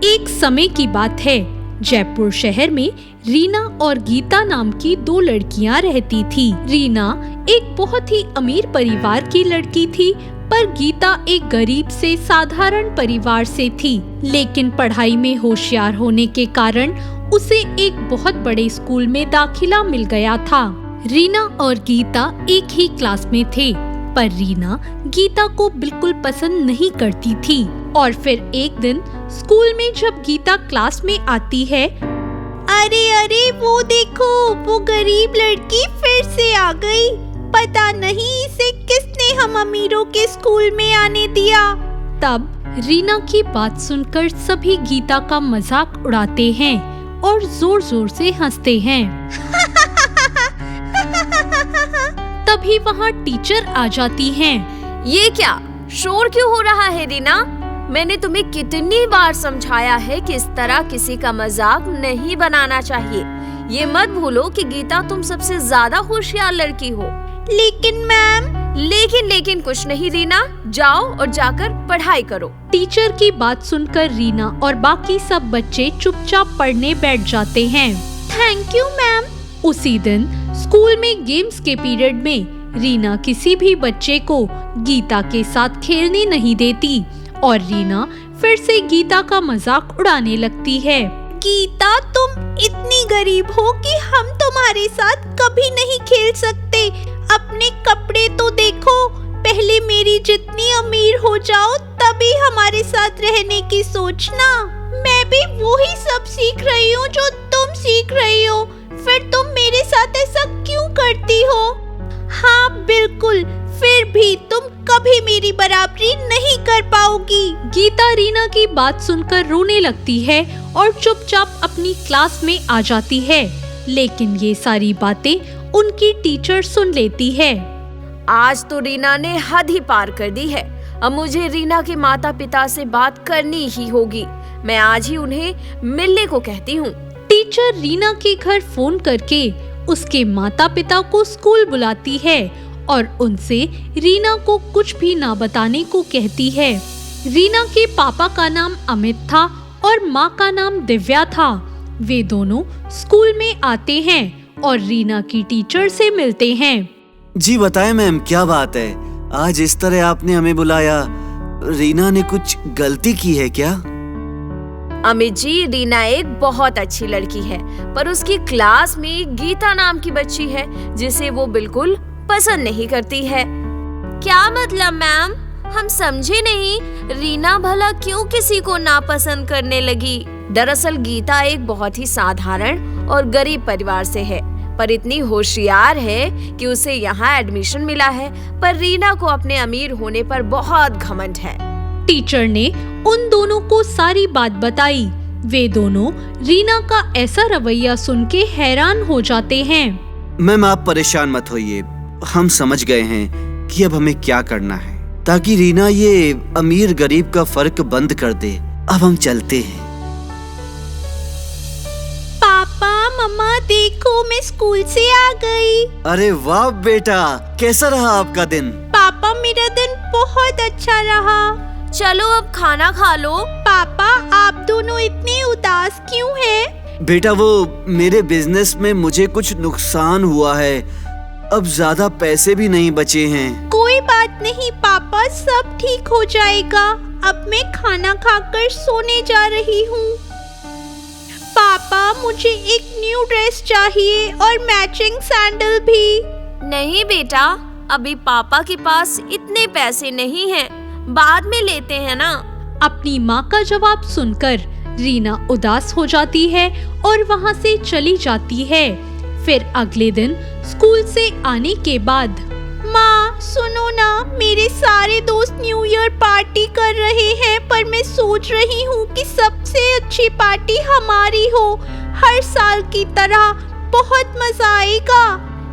एक समय की बात है। जयपुर शहर में रीना और गीता नाम की दो लड़कियां रहती थी। रीना एक बहुत ही अमीर परिवार की लड़की थी, पर गीता एक गरीब से साधारण परिवार से थी। लेकिन पढ़ाई में होशियार होने के कारण उसे एक बहुत बड़े स्कूल में दाखिला मिल गया था। रीना और गीता एक ही क्लास में थे, पर रीना गीता को बिल्कुल पसंद नहीं करती थी। और फिर एक दिन स्कूल में जब गीता क्लास में आती है, अरे वो देखो, वो गरीब लड़की फिर से आ गई। पता नहीं इसे किसने हम अमीरों के स्कूल में आने दिया। तब रीना की बात सुनकर सभी गीता का मजाक उड़ाते हैं और जोर जोर से हंसते हैं। तभी वहाँ टीचर आ जाती हैं। ये क्या शोर क्यों हो रहा है रीना? मैंने तुम्हें कितनी बार समझाया है कि इस तरह किसी का मजाक नहीं बनाना चाहिए। ये मत भूलो कि गीता तुम सबसे ज्यादा होशियार लड़की हो। लेकिन मैम। लेकिन कुछ नहीं रीना, जाओ और जाकर पढ़ाई करो। टीचर की बात सुनकर रीना और बाकी सब बच्चे चुपचाप पढ़ने बैठ जाते हैं। Thank you ma'am. उसी दिन स्कूल में गेम्स के पीरियड में रीना किसी भी बच्चे को गीता के साथ खेलने नहीं देती और रीना फिर से गीता का मजाक उड़ाने लगती है। गीता, तुम इतनी गरीब हो कि हम तुम्हारे साथ कभी नहीं खेल सकते। अपने कपड़े तो देखो, पहले मेरी जितनी अमीर हो जाओ तभी हमारे साथ रहने की सोचना। मैं भी वही सब सीख रही हूँ जो तुम सीख रही हो, फिर तुम मेरे साथ ऐसा क्यों करती हो? हाँ बिल्कुल, फिर भी तुम कभी मेरी बराबरी नहीं कर पाओगी। गीता रीना की बात सुनकर रोने लगती है और चुपचाप अपनी क्लास में आ जाती है। लेकिन ये सारी बातें उनकी टीचर सुन लेती है। आज तो रीना ने हद ही पार कर दी है। अब मुझे रीना के माता पिता से बात करनी ही होगी। मैं आज ही उन्हें मिलने को कहती हूँ। टीचर रीना के घर फोन करके उसके माता पिता को स्कूल बुलाती है और उनसे रीना को कुछ भी ना बताने को कहती है। रीना के पापा का नाम अमित था और माँ का नाम दिव्या था। वे दोनों स्कूल में आते हैं और रीना की टीचर से मिलते हैं। जी बताएं मैम, क्या बात है? आज इस तरह आपने हमें बुलाया। रीना ने कुछ गलती की है क्या? अमित जी, रीना एक बहुत अच्छी लड़की है, पर उसकी क्लास में गीता नाम की बच्ची है जिसे वो बिल्कुल पसंद नहीं करती है। क्या मतलब मैम? हम समझे नहीं। रीना भला क्यों किसी को नापसंद करने लगी? दरअसल गीता एक बहुत ही साधारण और गरीब परिवार से है, पर इतनी होशियार है कि उसे यहाँ एडमिशन मिला है। पर रीना को अपने अमीर होने पर बहुत घमंड है। टीचर ने उन दोनों को सारी बात बताई। वे दोनों रीना का ऐसा रवैया सुन के हैरान हो जाते हैं। मैम आप परेशान मत होइए, हम समझ गए हैं कि अब हमें क्या करना है ताकि रीना ये अमीर गरीब का फर्क बंद कर दे। अब हम चलते हैं। पापा मम्मा देखो, मैं स्कूल से आ गई। अरे वाह बेटा, कैसा रहा आपका दिन? पापा मेरा दिन बहुत अच्छा रहा। चलो अब खाना खा लो। पापा आप दोनों इतने उदास क्यों हैं? बेटा वो मेरे बिजनेस में मुझे कुछ नुकसान हुआ है। अब ज्यादा पैसे भी नहीं बचे हैं। कोई बात नहीं पापा, सब ठीक हो जाएगा। अब मैं खाना खाकर सोने जा रही हूँ। पापा मुझे एक न्यू ड्रेस चाहिए और मैचिंग सैंडल भी। नहीं बेटा, अभी पापा के पास इतने पैसे नहीं हैं, बाद में लेते हैं ना। अपनी माँ का जवाब सुनकर रीना उदास हो जाती है और वहाँ से चली जाती है। फिर अगले दिन स्कूल से आने के बाद, माँ सुनो ना, मेरे सारे दोस्त न्यू ईयर पार्टी कर रहे हैं, पर मैं सोच रही हूँ कि सबसे अच्छी पार्टी हमारी हो। हर साल की तरह बहुत मजा आएगा।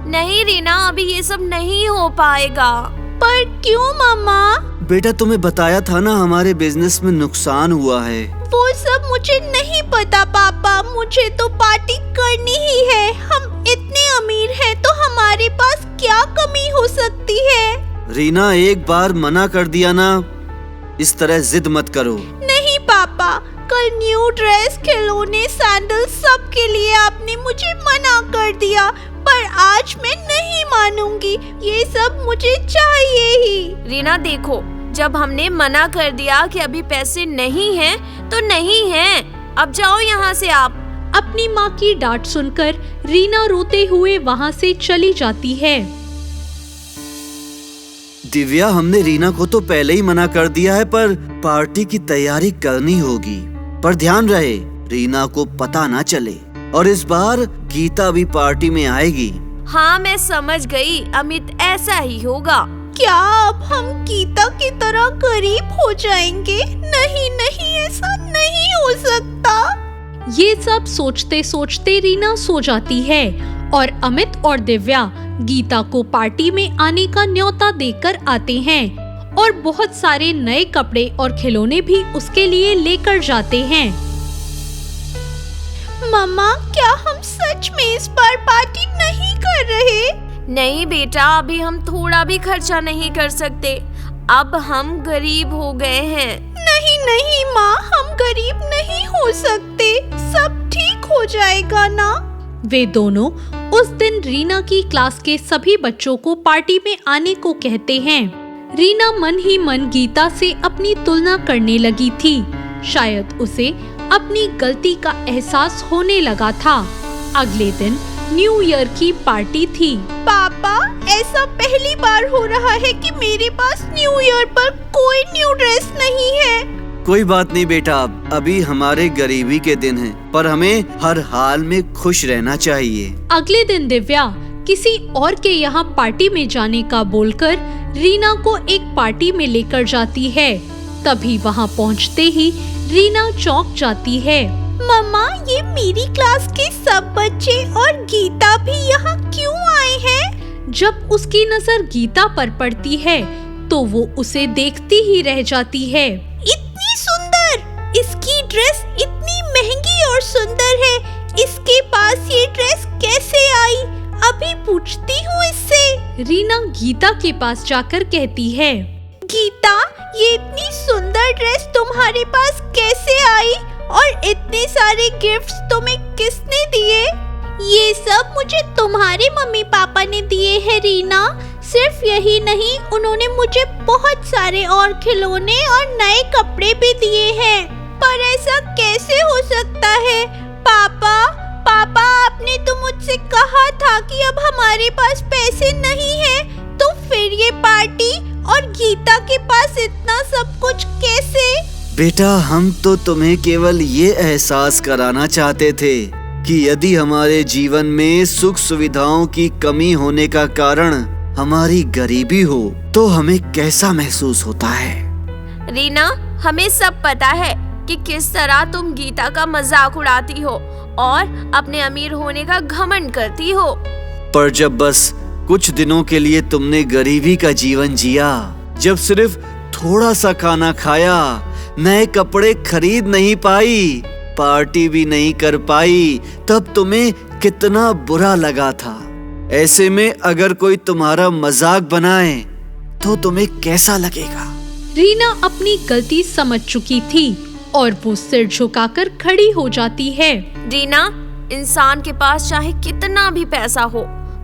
नहीं रीना, अभी ये सब नहीं हो पाएगा। पर क्यों मम्मा? बेटा तुम्हें बताया था ना, हमारे बिजनेस में नुकसान हुआ है। वो सब मुझे नहीं पता पापा, मुझे तो पार्टी करनी ही है। हम इतने अमीर हैं तो हमारे पास क्या कमी हो सकती है? रीना एक बार मना कर दिया ना, इस तरह जिद मत करो। नहीं पापा, कल न्यू ड्रेस, खिलौने, सैंडल सब के लिए आपने मुझे मना कर दिया, पर आज मैं नहीं मानूंगी। ये सब मुझे चाहिए ही। रीना देखो, जब हमने मना कर दिया कि अभी पैसे नहीं हैं, तो नहीं हैं। अब जाओ यहाँ से आप। अपनी माँ की डांट सुनकर रीना रोते हुए वहाँ से चली जाती है। दिव्या, हमने रीना को तो पहले ही मना कर दिया है, पर पार्टी की तैयारी करनी होगी। पर ध्यान रहे रीना को पता ना चले, और इस बार गीता भी पार्टी में आएगी। हाँ, मैं समझ गई, अमित ऐसा ही होगा। क्या अब हम गीता की तरह गरीब हो जाएंगे? नहीं नहीं, ऐसा नहीं हो सकता। ये सब सोचते सोचते रीना सो जाती है और अमित और दिव्या गीता को पार्टी में आने का न्योता देकर आते हैं और बहुत सारे नए कपड़े और खिलौने भी उसके लिए लेकर जाते हैं। मम्मा, क्या हम सच में इस बार पार्टी नहीं कर रहे? नहीं बेटा, अभी हम थोड़ा भी खर्चा नहीं कर सकते। अब हम गरीब हो गए हैं। नहीं नहीं माँ, हम गरीब नहीं हो सकते। सब ठीक हो जाएगा ना? वे दोनों उस दिन रीना की क्लास के सभी बच्चों को पार्टी में आने को कहते हैं। रीना मन ही मन गीता से अपनी तुलना करने लगी थी। शायद उसे अपनी गलती का एहसास होने लगा था। अगले दिन न्यू ईयर की पार्टी थी। पापा, ऐसा पहली बार हो रहा है कि मेरे पास न्यू ईयर पर कोई न्यू ड्रेस नहीं है। कोई बात नहीं बेटा, अभी हमारे गरीबी के दिन हैं, पर हमें हर हाल में खुश रहना चाहिए। अगले दिन दिव्या किसी और के यहाँ पार्टी में जाने का बोलकर रीना को एक पार्टी में लेकर जाती है। तभी वहाँ पहुँचते ही रीना चौंक जाती है। मम्मा, ये मेरी क्लास के सब बच्चे और गीता भी यहाँ क्यों आए हैं? जब उसकी नजर गीता पर पड़ती है तो वो उसे देखती ही रह जाती है। इतनी सुंदर, इसकी ड्रेस इतनी महंगी और सुंदर है, इसके पास ये ड्रेस कैसे आई? अभी पूछती हूँ इससे। रीना गीता के पास जाकर कहती है, गीता, ये इतनी सुंदर ड्रेस तुम्हारे पास कैसे आई? और इतने सारे गिफ्ट्स तुम्हें किसने दिए? ये सब मुझे तुम्हारे मम्मी पापा ने दिए हैं रीना। सिर्फ यही नहीं, उन्होंने मुझे बहुत सारे और खिलौने और नए कपड़े भी दिए हैं। पर ऐसा कैसे हो सकता है? पापा, आपने तो मुझसे कहा था कि अब हमारे पास पैसे नहीं है, तो फिर ये पार्टी और गीता के पास इतना सब कुछ कैसे? बेटा, हम तो तुम्हें केवल ये एहसास कराना चाहते थे कि यदि हमारे जीवन में सुख सुविधाओं की कमी होने का कारण हमारी गरीबी हो तो हमें कैसा महसूस होता है। रीना, हमें सब पता है कि किस तरह तुम गीता का मजाक उड़ाती हो और अपने अमीर होने का घमंड करती हो। पर जब बस कुछ दिनों के लिए तुमने गरीबी का जीवन जिया, जब सिर्फ थोड़ा सा खाना खाया, नए कपड़े खरीद नहीं पाई, पार्टी भी नहीं कर पाई, तब तुम्हें कितना बुरा लगा था। ऐसे में अगर कोई तुम्हारा मजाक बनाए तो तुम्हें कैसा लगेगा? रीना अपनी गलती समझ चुकी थी और वो सिर झुकाकर खड़ी हो जाती है। रीना, इंसान के पास चाहे कितना भी पैसा हो,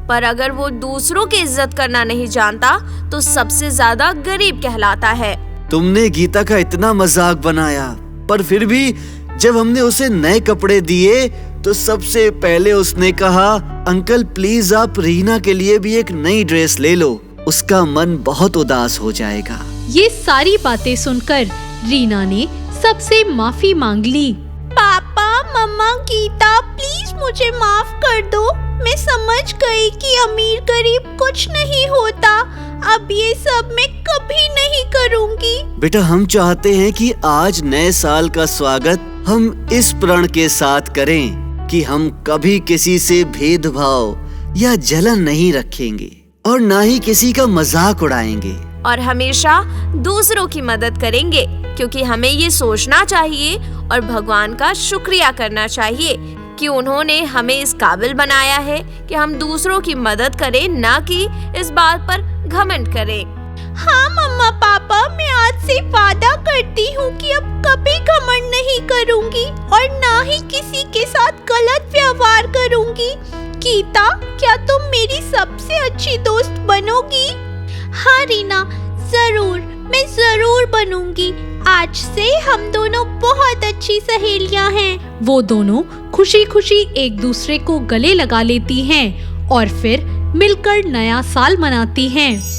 पर अगर वो दूसरों की इज्जत करना नहीं जानता तो सबसे ज्यादा गरीब कहलाता है। तुमने गीता का इतना मजाक बनाया, पर फिर भी जब हमने उसे नए कपड़े दिए तो सबसे पहले उसने कहा, अंकल प्लीज आप रीना के लिए भी एक नई ड्रेस ले लो, उसका मन बहुत उदास हो जाएगा। ये सारी बातें सुनकर रीना ने सबसे माफी मांग ली। पापा, मम्मा, गीता, प्लीज मुझे माफ कर दो। मैं समझ गई कि अमीर गरीब कुछ नहीं होता। अब ये सब मैं कभी नहीं करूँगी। बेटा, हम चाहते हैं कि आज नए साल का स्वागत हम इस प्रण के साथ करें कि हम कभी किसी से भेदभाव या जलन नहीं रखेंगे और ना ही किसी का मजाक उड़ाएंगे और हमेशा दूसरों की मदद करेंगे, क्योंकि हमें ये सोचना चाहिए और भगवान का शुक्रिया करना चाहिए कि उन्होंने हमें इस काबिल बनाया है कि हम दूसरों की मदद करें, ना कि इस बात पर घमंड करें। हाँ मम्मा पापा, मैं आज से वादा करती हूँ कि अब कभी घमंड नहीं करूँगी और ना ही किसी के साथ गलत व्यवहार करूँगी। गीता, क्या तुम मेरी सबसे अच्छी दोस्त बनोगी? हाँ रीना, जरूर, मैं जरूर बनूंगी। आज से हम दोनों बहुत अच्छी सहेलियां हैं। वो दोनों खुशी खुशी एक दूसरे को गले लगा लेती हैं और फिर मिलकर नया साल मनाती हैं।